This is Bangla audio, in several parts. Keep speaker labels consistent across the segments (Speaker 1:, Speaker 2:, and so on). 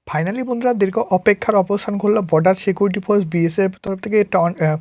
Speaker 1: ফাইনালি বন্ধুরা দীর্ঘ অপেক্ষার অবসান করলো বর্ডার সিকিউরিটি ফোর্স বিএসএফ তরফ থেকে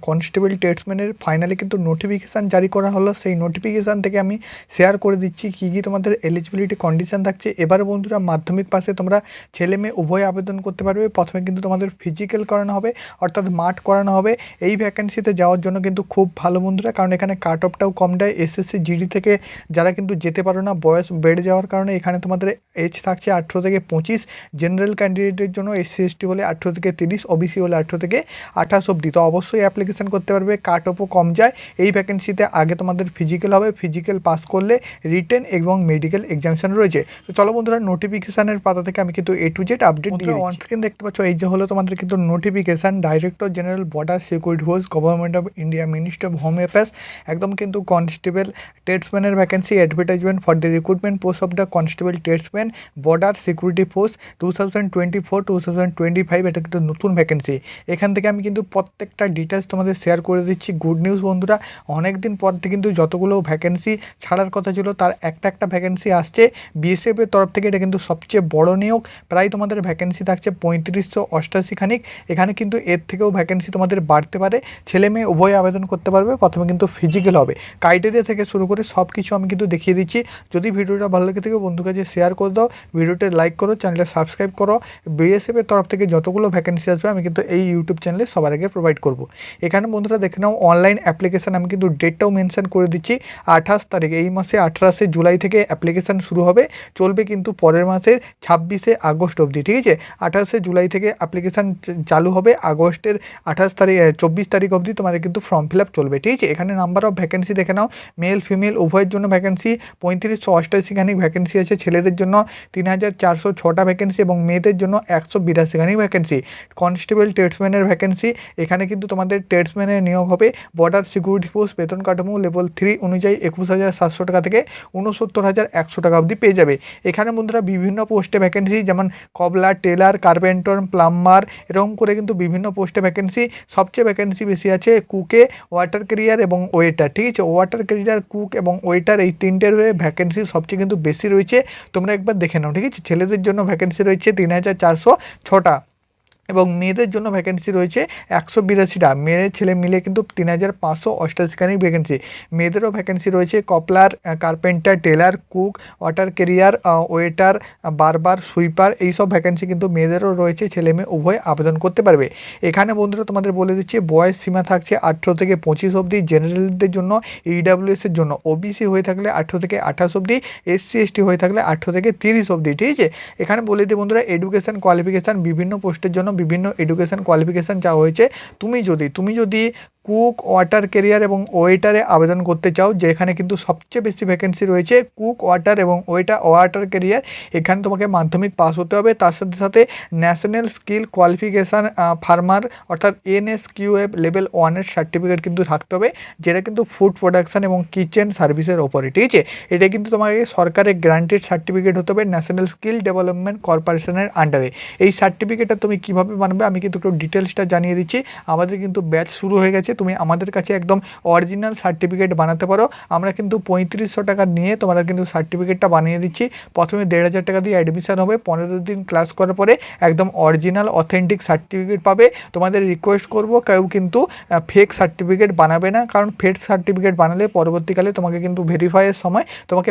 Speaker 1: কনস্টেবল টেটসম্যানের ফাইনালি কিন্তু নোটিফিকেশান জারি করা হলো। সেই নোটিফিকেশান থেকে আমি শেয়ার করে দিচ্ছি কী কী তোমাদের এলিজিবিলিটি কন্ডিশন থাকছে। এবারে বন্ধুরা মাধ্যমিক পাশে তোমরা ছেলে মেয়ে উভয় আবেদন করতে পারবে। প্রথমে কিন্তু তোমাদের ফিজিক্যাল করানো হবে, অর্থাৎ মাঠ করানো হবে। এই ভ্যাকেন্সিতে যাওয়ার জন্য কিন্তু খুব ভালো বন্ধুরা, কারণ এখানে কাট অফটাও কম দেয়। এসএসসি জিডি থেকে যারা কিন্তু যেতে পারো না, বয়স বেড়ে যাওয়ার কারণে এখানে তোমাদের এজ থাকছে 18 থেকে 25। জেনারেল ক্যান্ডিডেটের জন্য এসসি এসটি হলে 18 থেকে 30, ওবিসি হলে 18 থেকে 28 অবধি। তো অবশ্যই অ্যাপ্লিকেশন করতে পারবে, কাট অফও কম যায়। এই ভ্যাকেন্সিতে আগে তোমাদের ফিজিক্যাল হবে, ফিজিক্যাল পাস করলে রিটেন এবং মেডিকেল এক্সামিনেশন রয়েছে। তো চলো বন্ধুরা নোটিফিকেশানের পাতা থেকে আমি কিন্তু A to Z আপডেট দিয়ে অন স্ক্রিন দেখতে পাচ্ছ। এই যে হলো তোমাদের কিন্তু notification, director general border security force, government of India, ministry of home affairs. একদম কিন্তু কনস্টেবল টেটসম্যানের vacancy, advertisement for the recruitment post of the constable tradesman border security force 2024-2025। এটা কিন্তু নতুন ভ্যাকেন্সি। এখান থেকে আমি কিন্তু প্রত্যেকটা ডিটেলস তোমাদের শেয়ার করে দিচ্ছি। গুড নিউজ বন্ধুরা, অনেক দিন পর থেকে কিন্তু যতগুলো ভ্যাকেন্সি ছাড়ার কথা ছিল তার একটা ভ্যাকেন্সি আসছে বিএসএফের তরফ থেকে। এটা কিন্তু সবচেয়ে বড় নিয়োগ, প্রায় তোমাদের ভ্যাকেন্সি থাকছে 3588 খানিক। এখানে কিন্তু এর থেকেও ভ্যাকেন্সি তোমাদের বাড়তে পারে। ছেলে মেয়ে উভয় আবেদন করতে পারবে। প্রথমে কিন্তু ফিজিক্যাল হবে, ক্রাইটেরিয়া থেকে শুরু করে সব কিছু আমি কিন্তু দেখিয়ে দিচ্ছি। যদি ভিডিওটা ভালো লেগে থাকে বন্ধুর কাছে শেয়ার করে দাও, ভিডিওটা লাইক করো, চ্যানেলটা সাবস্ক্রাইব করো। বিএসএফের তরফ থেকে যতগুলো ভ্যাকেন্সি আসবে আমি কিন্তু এই ইউটিউব চ্যানেলে সবার আগে প্রোভাইড করব। এখানে বন্ধুরা দেখে নাও অনলাইন অ্যাপ্লিকেশান, আমি কিন্তু ডেটটাও মেনশন করে দিচ্ছি। 28 তারিখ, এই মাসে 28 জুলাই থেকে অ্যাপ্লিকেশান শুরু হবে, চলবে কিন্তু পরের মাসের 26 আগস্ট অবধি। ঠিক আছে, 28 জুলাই থেকে অ্যাপ্লিকেশান চালু হবে, আগস্টের 24 তারিখ অবধি তোমার কিন্তু ফর্ম ফিল আপ চলবে। ঠিক আছে, এখানে নাম্বার অফ ভ্যাকেন্সি দেখে নাও, মেল ফিমেল উভয়ের জন্য ভ্যাকেন্সি 3588 খানিক ভ্যাকেন্সি আছে। ছেলেদের জন্য 3406টা ভ্যাকেন্সি এবং মেয়েদের জন্য 182 খানিক ভ্যাকেন্সি। কনস্টেবল টেটসম্যানের ভ্যাকেন্সি, এখানে কিন্তু তোমাদের টেটসম্যানের নিয়োগ হবে বর্ডার সিকিউরিটি ফোর্স। বেতন কাঠামো লেভেল 3 অনুযায়ী 21700 টাকা থেকে 69100 টাকা অবধি পেয়ে যাবে। এখানে বন্ধুরা বিভিন্ন পোস্টে ভ্যাকেন্সি, যেমন কবলার, টেলার, কার্পেন্টার, প্লাম্বার, এরকম করে কিন্তু বিভিন্ন পোস্টে ভ্যাকেন্সি। সবচেয়ে ভ্যাকেন্সি বেশি আছে কুকে, ওয়াটার ক্যারিয়ার এবং ওয়েটার। ঠিক আছে, ওয়াটার ক্যারিয়ার, কুক এবং ওয়েটার এই তিনটের ভ্যাকেন্সি সবচেয়ে কিন্তু বেশি রয়েছে, তোমরা একবার দেখে নাও। ঠিক আছে, ছেলেদের জন্য ভ্যাকেন্সি রয়েছে 3406টা এবং মেয়েদের জন্য ভ্যাকেন্সি রয়েছে 182টা। মেয়ে ছেলে মিলে কিন্তু 3588 খানিক ভ্যাকেন্সি। মেয়েদেরও ভ্যাকেন্সি রয়েছে cobbler, carpenter, tailor, cook, water carrier, waiter, barber, sweeper, এইসব ভ্যাকেন্সি কিন্তু মেয়েদেরও রয়েছে। ছেলে মেয়ে উভয় আবেদন করতে পারবে। এখানে বন্ধুরা তোমাদের বলে দিচ্ছি বয়স সীমা থাকছে 18 থেকে 25 অবধি। জেনারেলদের জন্য, ইডাব্লিউএসের জন্য, ওবিসি হয়ে থাকলে 18 থেকে 28 অবধি, এসসি এসটি হয়ে থাকলে 18 থেকে 30 অবধি। ঠিক আছে, এখানে বলে দিই বন্ধুরা এডুকেশান কোয়ালিফিকেশান, বিভিন্ন পোস্টের জন্য বিভিন্ন এডুকেশান কোয়ালিফিকেশান চাওয়া হয়েছে। তুমি যদি কুক, ওয়াটার ক্যারিয়ার এবং ওয়েটারে আবেদন করতে চাও, যেখানে কিন্তু সবচেয়ে বেশি ভ্যাকেন্সি রয়েছে কুক, ওয়াটার এবং ওয়াটার ক্যারিয়ার, এখানে তোমাকে মাধ্যমিক পাস হতে হবে। তার সাথে সাথে ন্যাশনাল স্কিল কোয়ালিফিকেশান ফার্মার অর্থাৎ NSQF লেভেল 1-এর সার্টিফিকেট কিন্তু থাকতে হবে, যেটা কিন্তু ফুড প্রোডাকশান এবং কিচেন সার্ভিসের ওপরে। ঠিক আছে, এটা কিন্তু তোমাকে সরকারের গ্রান্টেড সার্টিফিকেট হতে হবে ন্যাশনাল স্কিল ডেভেলপমেন্ট কর্পোরেশনের আন্ডারে। এই সার্টিফিকেটটা তুমি কীভাবে বানাবে আমি কিন্তু একটু ডিটেলসটা জানিয়ে দিচ্ছি। আমাদের কিন্তু ব্যাচ শুরু হয়ে গেছে, তুমি আমাদের কাছে একদম অরিজিনাল সার্টিফিকেট বানাতে পারো। আমরা কিন্তু 3500 টাকা নিয়ে তোমরা কিন্তু সার্টিফিকেটটা বানিয়ে দিচ্ছি। প্রথমে 1500 টাকা দিয়ে অ্যাডমিশন হবে, 15 দিন ক্লাস করার পরে একদম অরিজিনাল অথেন্টিক সার্টিফিকেট পাবে। তোমাদের রিকোয়েস্ট করব কেউ কিন্তু ফেক সার্টিফিকেট বানাবে না, কারণ ফেক সার্টিফিকেট বানালে পরবর্তীকালে তোমাকে কিন্তু ভেরিফাইয়ের সময় তোমাকে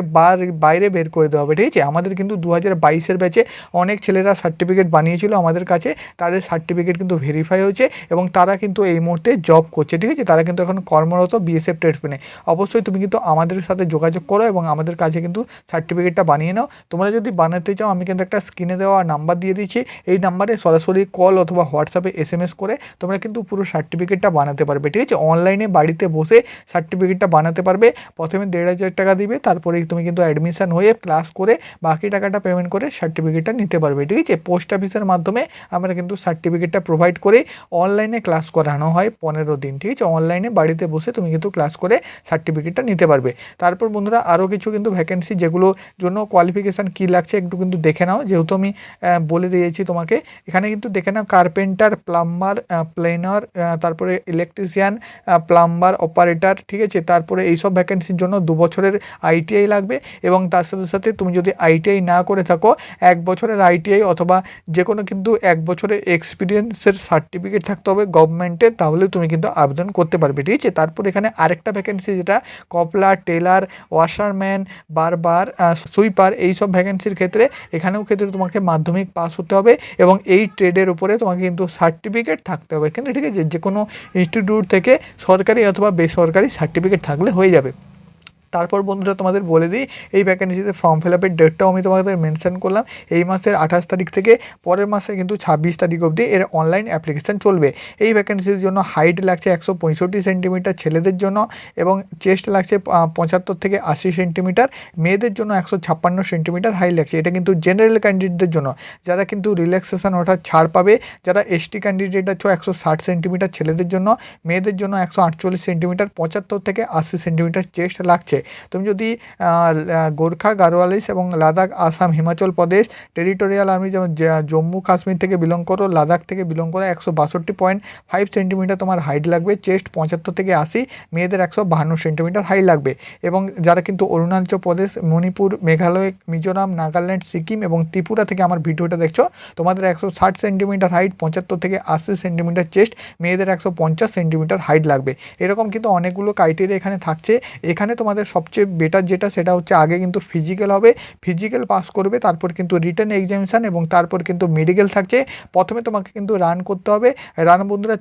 Speaker 1: বাইরে বের করে দেওয়া হবে। ঠিক আছে, আমাদের কিন্তু 2022-এর ব্যাচে অনেক ছেলেরা সার্টিফিকেট বানিয়েছিল আমাদের কাছে, তাদের সার্টিফিকেট কিন্তু ভেরিফাই হয়েছে এবং তারা কিন্তু এই মুহূর্তে জব করছে। ঠিক আছে, তারা কিন্তু এখন কর্মরত বিএসএফ টেটসম্যানে। অবশ্যই তুমি কিন্তু আমাদের সাথে যোগাযোগ করো এবং আমাদের কাছে কিন্তু সার্টিফিকেটটা বানিয়ে নাও। তোমরা যদি বানাতে চাও আমি কিন্তু একটা স্ক্রিনে দেওয়া নাম্বার দিয়ে দিচ্ছি, এই নাম্বারে সরাসরি কল অথবা হোয়াটসঅ্যাপে SMS করে তোমরা কিন্তু পুরো সার্টিফিকেটটা বানাতে পারবে। ঠিক আছে, অনলাইনে বাড়িতে বসে সার্টিফিকেটটা বানাতে পারবে। প্রথমে 1500 টাকা দিবে, তারপরেই তুমি কিন্তু অ্যাডমিশন হয়ে ক্লাস করে বাকি টাকাটা পেমেন্ট করে সার্টিফিকেটটা নিতে পারবে। ঠিক আছে, পোস্ট অফিসের মাধ্যমে আমরা কিন্তু সার্টিফিকেটটা প্রোভাইড করে অনলাইনে ক্লাস করানো হয় 15 দিন। ঠিক আছে, অনলাইনে বাড়িতে বসে তুমি কিন্তু ক্লাস করে সার্টিফিকেটটা নিতে পারবে। তারপর বন্ধুরা আরও কিছু কিন্তু ভ্যাকেন্সি যেগুলোর জন্য কোয়ালিফিকেশান কী লাগছে একটু কিন্তু দেখে নাও, যেহেতু আমি বলে দিয়েছি তোমাকে। এখানে কিন্তু দেখে নাও কার্পেন্টার, প্লাম্বার, প্লেনার, তারপরে ইলেকট্রিশিয়ান, প্লাম্বার, অপারেটর, ঠিক আছে। তারপরে এইসব ভ্যাকেন্সির জন্য 2 বছরের আইটিআই লাগবে এবং তার সাথে সাথে তুমি যদি আইটিআই না করে থাকো 1 বছরের আইটিআই অথবা যে কোনো কিন্তু 1 বছরের এক্সপিরিয়েন্সের সার্টিফিকেট থাকতে হবে গভর্নমেন্টের, তাহলে তুমি কিন্তু আবেদন করতে পারবে, ঠিক আছে। তারপর এখানে আরেকটা ভ্যাকেন্সি যেটা কপলার, টেলার, ওয়াশারম্যান, বারবার, সুইপার, এইসব ভ্যাকেন্সির ক্ষেত্রে এখানেও ক্ষেত্রে তোমাকে মাধ্যমিক পাস হতে হবে এবং এই ট্রেডের উপরে তোমাকে কিন্তু সার্টিফিকেট থাকতে হবে কিন্তু, ঠিক আছে। যে কোনো ইনস্টিটিউট থেকে সরকারি অথবা বেসরকারি সার্টিফিকেট থাকলে হয়ে যাবে। তারপর বন্ধুরা তোমাদের বলে দিই এই ভ্যাকেন্সিতে ফর্ম ফিল আপের ডেটটাও আমি তোমাদের মেনশন করলাম। এই মাসের 28 তারিখ থেকে পরের মাসে কিন্তু 26 তারিখ অবধি এর অনলাইন অ্যাপ্লিকেশান চলবে। এই ভ্যাকেন্সির জন্য হাইট লাগছে 165 সেন্টিমিটার ছেলেদের জন্য এবং চেস্ট লাগছে 75 থেকে 80 সেন্টিমিটার, মেয়েদের জন্য 156 সেন্টিমিটার হাইট লাগছে। এটা কিন্তু জেনারেল ক্যান্ডিডেটদের জন্য, যারা কিন্তু রিল্যাক্সেশন অর্থাৎ ছাড় পাবে। যারা এসটি ক্যান্ডিডেট আছে 160 সেন্টিমিটার ছেলেদের জন্য, মেয়েদের জন্য 148 সেন্টিমিটার, 75 থেকে 80 সেন্টিমিটার চেস্ট লাগছে। তুমি যদি গোর্খা, গাড়োয়ালিস এবং লাদাখ, আসাম, হিমাচল প্রদেশ, টেরিটোরিয়াল আর্মি যেমন জম্মু কাশ্মীর থেকে বিলং করো, লাদাখ থেকে বিলং করো, 162.5 সেন্টিমিটার তোমার হাইট লাগবে। চেস্ট 75 থেকে 80, মেয়েদের 152 সেন্টিমিটার হাইট লাগবে। এবং যারা কিন্তু অরুণাচল প্রদেশ, মণিপুর, মেঘালয়, মিজোরাম, নাগাল্যান্ড, সিকিম এবং ত্রিপুরা থেকে আমার ভিডিওটা দেখছো, তোমাদের 160 সেন্টিমিটার হাইট, 75 থেকে 80 সেন্টিমিটার চেস্ট, মেয়েদের 150 সেন্টিমিটার হাইট লাগবে। এরকম কিন্তু অনেকগুলো ক্রাইটেরিয়া এখানে থাকছে। এখানে তোমাদের সবচেয়ে বেটার যেটা সেটা হচ্ছে আগে কিন্তু ফিজিক্যাল হবে, ফিজিক্যাল পাস করবে, তারপর কিন্তু রিটেন এক্সামিনেশান এবং তারপর কিন্তু মেডিকেল থাকছে। প্রথমে তোমাকে কিন্তু রান করতে হবে। রান বন্ধুরা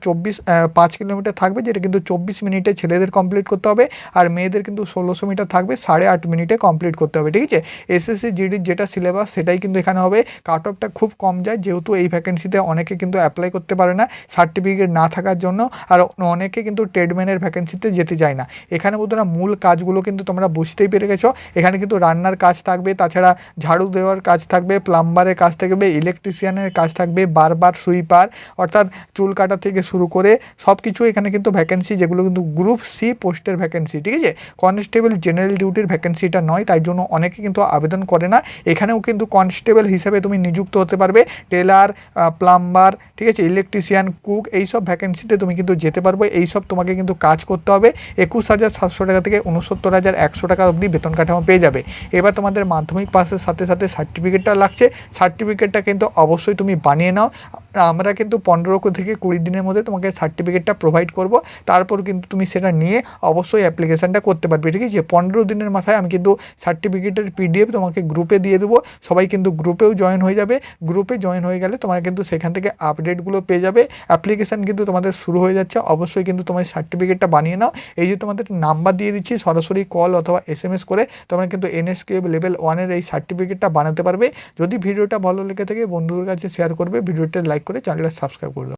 Speaker 1: 5 কিলোমিটার থাকবে, যেটা কিন্তু 24 মিনিটে ছেলেদের কমপ্লিট করতে হবে, আর মেয়েদের কিন্তু 1600 মিটার থাকবে, 8.5 মিনিটে কমপ্লিট করতে হবে, ঠিক আছে। এসএসসি জিডির যেটা সিলেবাস সেটাই কিন্তু এখানে হবে। কাট অফটা খুব কম যায়, যেহেতু এই ভ্যাকেন্সিতে অনেকে কিন্তু অ্যাপ্লাই করতে পারে না সার্টিফিকেট না থাকার জন্য, আর অনেকে কিন্তু ট্রেডম্যানের ভ্যাকেন্সিতে যেতে চায় না। এখানে বন্ধুরা মূল কাজগুলো কিন্তু তোমরা বুঝতেই পেরে গেছো। এখানে কিন্তু রান্নার কাজ থাকবে, তাছাড়া ঝাড়ু দেওয়ার কাজ থাকবে, প্লাম্বারের কাজ থাকবে, ইলেকট্রিশিয়ানের কাজ থাকবে, বারবার, সুইপার অর্থাৎ চুল কাটা থেকে শুরু করে সব কিছু এখানে কিন্তু ভ্যাকেন্সি, যেগুলো কিন্তু গ্রুপ সি পোস্টের ভ্যাকেন্সি, ঠিক আছে। কনস্টেবল জেনারেল ডিউটির ভ্যাকেন্সিটা নয়, তাই জন্য অনেকে কিন্তু আবেদন করে না। এখানেও কিন্তু কনস্টেবল হিসাবে তুমি নিযুক্ত হতে পারবে। টেলার, প্লাম্বার, ঠিক আছে, ইলেকট্রিশিয়ান, কুক, এইসব ভ্যাকেন্সিতে তুমি কিন্তু যেতে পারবে। এইসব তোমাকে কিন্তু কাজ করতে হবে। 21,700 টাকা থেকে 69,100 টাকা অবধি বেতন কাঠামো পেয়ে যাবে। এবার তোমাদের মাধ্যমিক পাসের সাথে সাথে সার্টিফিকেটটা লাগছে। সার্টিফিকেটটা কিন্তু অবশ্যই তুমি বানিয়ে নাও। আমরা কিন্তু 15 থেকে 20 দিনের মধ্যে তোমাকে সার্টিফিকেটটা প্রোভাইড করব। তারপর কিন্তু তুমি সেটা নিয়ে অবশ্যই অ্যাপ্লিকেশানটা করতে পারবে, ঠিক আছে। 15 দিনের মাথায় আমি কিন্তু সার্টিফিকেটের পিডিএফ তোমাকে গ্রুপে দিয়ে দেবো। সবাই কিন্তু গ্রুপেও জয়েন হয়ে যাবে। গ্রুপে জয়েন হয়ে গেলে তোমরা কিন্তু সেখান থেকে আপডেটগুলো পেয়ে যাবে। অ্যাপ্লিকেশান কিন্তু তোমাদের শুরু হয়ে যাচ্ছে। অবশ্যই কিন্তু তোমার সার্টিফিকেটটা বানিয়ে নাও। এই যে তোমাদের নাম্বার দিয়ে দিচ্ছি, সরাসরি কল অথবা SMS করে তোমরা কিন্তু NSQF লেভেল 1-এর এই সার্টিফিকেটটা বানাতে পারবে। যদি ভিডিওটা ভালো লেগে থাকে বন্ধুদের কাছে শেয়ার করবে, ভিডিওটা লাইক করে চ্যানেলটা সাবস্ক্রাইব করে দাও।